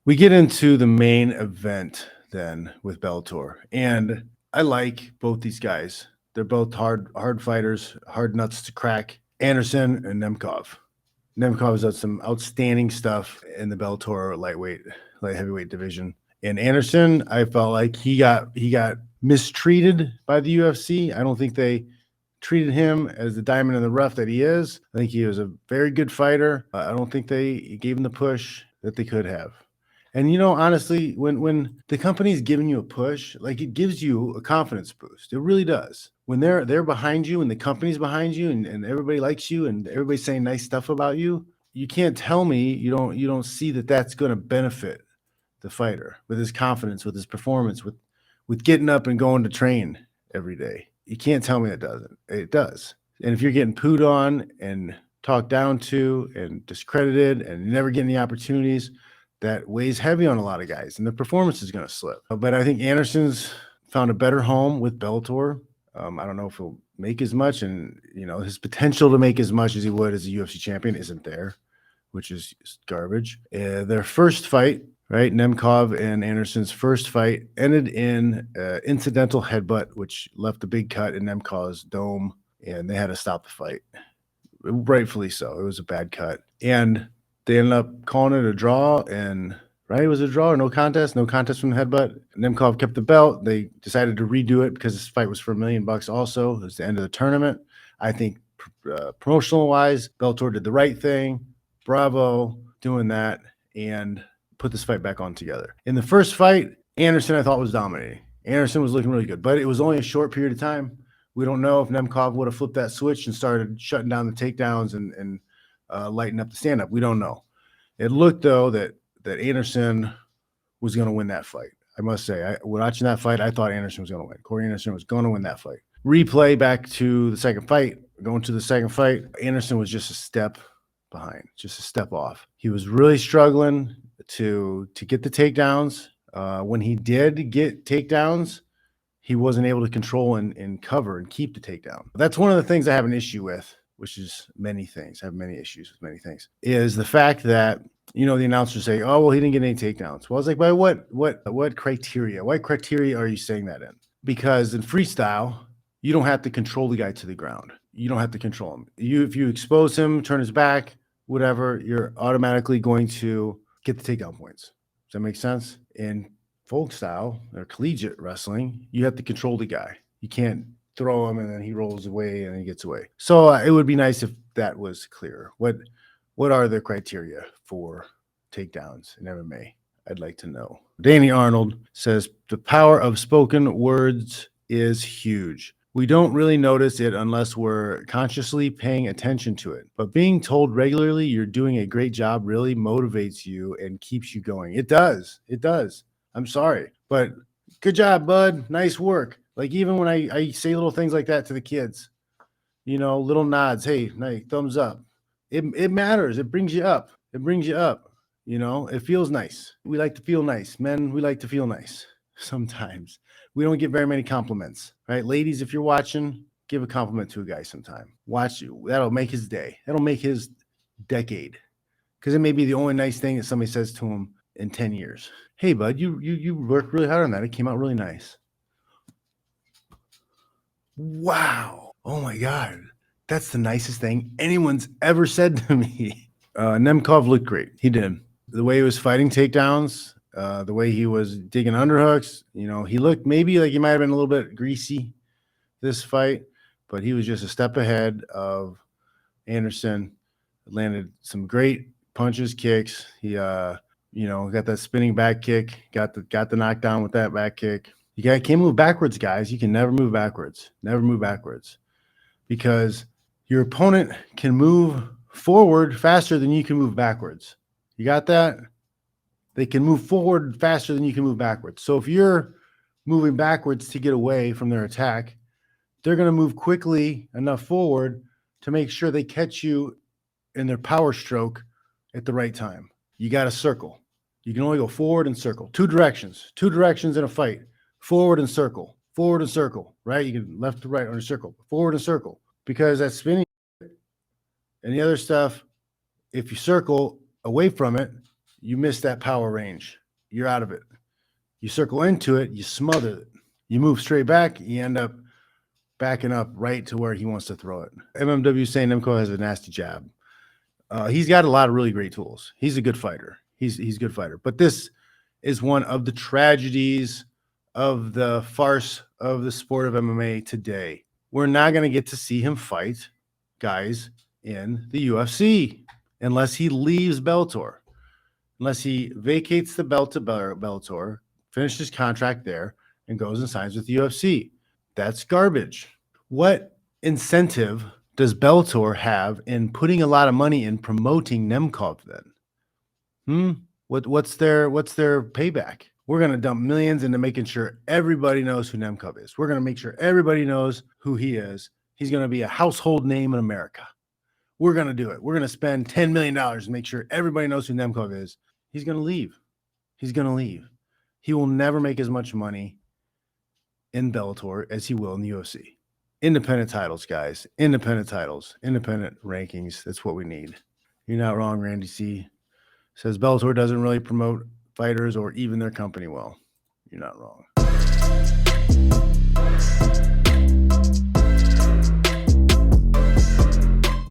We get into the main event then with Bellator, and I like both these guys. They're both hard fighters, hard nuts to crack. Anderson and Nemkov. Nemkov has done some outstanding stuff in the Bellator light heavyweight division. And Anderson, I felt like he got mistreated by the UFC. I don't think they treated him as the diamond in the rough that he is. I think he was a very good fighter. I don't think they gave him the push that they could have. And, honestly, when the company's giving you a push, like, it gives you a confidence boost. It really does. When they're behind you and the company's behind you and everybody likes you and everybody's saying nice stuff about you, you can't tell me you don't see that that's going to benefit the fighter with his confidence, with his performance, with getting up and going to train every day. You can't tell me it doesn't. It does. And if you're getting pooed on and talked down to and discredited and never getting the opportunities, that weighs heavy on a lot of guys, and the performance is going to slip. But I think Anderson's found a better home with Bellator. I don't know if he'll make as much, and his potential to make as much as he would as a UFC champion isn't there, which is garbage. Their first fight, right? Nemkov and Anderson's first fight ended in incidental headbutt, which left a big cut in Nemkov's dome, and they had to stop the fight. Rightfully so. It was a bad cut, and they ended up calling it a draw, and right, it was a draw or no contest from the headbutt. Nemkov kept the belt. They decided to redo it because this fight was for $1 million also. It was the end of the tournament. I think promotional wise, Bellator did the right thing. Bravo, doing that, and put this fight back on together. In the first fight, Anderson, I thought, was dominating. Anderson was looking really good, but it was only a short period of time. We don't know if Nemkov would have flipped that switch and started shutting down the takedowns and lighten up the stand-up. We don't know. It looked, though, that Anderson was going to win that fight. I must say, watching that fight, I thought Anderson was going to win. Corey Anderson was going to win that fight. Replay back to the second fight. Going to the second fight, Anderson was just a step behind, just a step off. He was really struggling to get the takedowns. When he did get takedowns, he wasn't able to control and cover and keep the takedown. That's one of the things I have an issue with, which is many things. I have many issues with many things, is the fact that, the announcers say, oh, well, he didn't get any takedowns. Well, I was like, by what criteria? What criteria are you saying that in? Because in freestyle, you don't have to control the guy to the ground. You don't have to control him. If you expose him, turn his back, whatever, you're automatically going to get the takedown points. Does that make sense? In folk style or collegiate wrestling, you have to control the guy. You can't throw him and then he rolls away and he gets away. So it would be nice if that was clear. What are the criteria for takedowns in MMA? I'd like to know. Danny Arnold says the power of spoken words is huge. We don't really notice it unless we're consciously paying attention to it. But being told regularly you're doing a great job really motivates you and keeps you going. It does. It does. I'm sorry, but good job, bud. Nice work. Like, even when I say little things like that to the kids, little nods. Hey, nice, thumbs up. It matters. It brings you up. It brings you up. It feels nice. We like to feel nice. Men, we like to feel nice. Sometimes we don't get very many compliments, right? Ladies, if you're watching, give a compliment to a guy sometime. Watch you. That'll make his day. That'll make his decade, because it may be the only nice thing that somebody says to him in 10 years. Hey, bud, you worked really hard on that. It came out really nice. Wow. Oh, my God. That's the nicest thing anyone's ever said to me. Nemkov looked great. He did. The way he was fighting takedowns, the way he was digging underhooks, he looked maybe like he might have been a little bit greasy this fight, but he was just a step ahead of Anderson. Landed some great punches, kicks. He, got that spinning back kick, got the knockdown with that back kick. You can't move backwards, guys. You can never move backwards. Never move backwards, because your opponent can move forward faster than you can move backwards. You got that? They can move forward faster than you can move backwards. So if you're moving backwards to get away from their attack, they're going to move quickly enough forward to make sure they catch you in their power stroke at the right time. You got to circle. You can only go forward and circle. Two directions in a fight. Forward and circle, right? You can left to right on a circle, forward and circle, because that spinning and the other stuff, if you circle away from it, You miss that power range. You're out of it. You circle into it, you smother it. You move straight back, you end up backing up right to where he wants to throw it. MMW saying Nemkov has a nasty jab. He's got a lot of really great tools. He's a good fighter. He's a good fighter. But this is one of the tragedies of the farce of the sport of MMA today. We're not going to get to see him fight guys in the UFC unless he leaves Bellator, unless he vacates the belt to Bellator, finishes his contract there, and goes and signs with the UFC. That's garbage. What incentive does Bellator have in putting a lot of money in promoting Nemkov then? What's their payback? We're going to dump millions into making sure everybody knows who Nemkov is. We're going to make sure everybody knows who he is. He's going to be a household name in America. We're going to do it. We're going to spend $10 million to make sure everybody knows who Nemkov is. He's going to leave. He's going to leave. He will never make as much money in Bellator as he will in the UFC. Independent titles, guys. Independent titles. Independent rankings. That's what we need. You're not wrong, Randy C. Says Bellator doesn't really promote fighters or even their company well. You're not wrong.